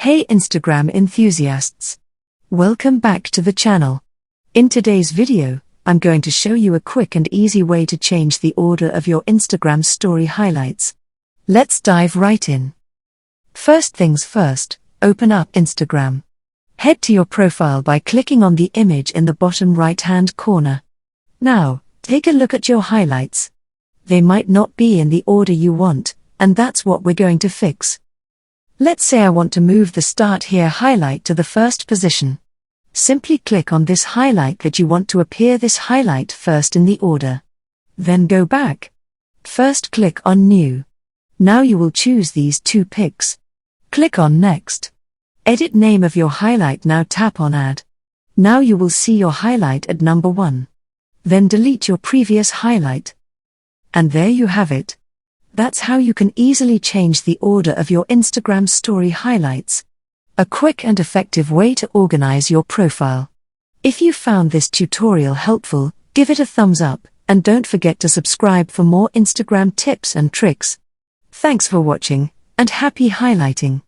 Hey Instagram enthusiasts! Welcome back to the channel. In today's video, I'm going to show you a quick and easy way to change the order of your Instagram story highlights. Let's dive right in. First things first, open up Instagram. Head to your profile by clicking on the image in the bottom right-hand corner. Now, take a look at your highlights. They might not be in the order you want, and that's what we're going to fix. Let's say I want to move the Start Here highlight to the first position. Simply click on this highlight that you want to appear this highlight first in the order. Then go back. First click on New. Now you will choose these two pics. Click on Next. Edit name of your highlight. Now tap on Add. Now you will see your highlight at number 1. Then delete your previous highlight. And there you have it. That's how you can easily change the order of your Instagram story highlights. A quick and effective way to organize your profile. If you found this tutorial helpful, give it a thumbs up, and don't forget to subscribe for more Instagram tips and tricks. Thanks for watching, and happy highlighting!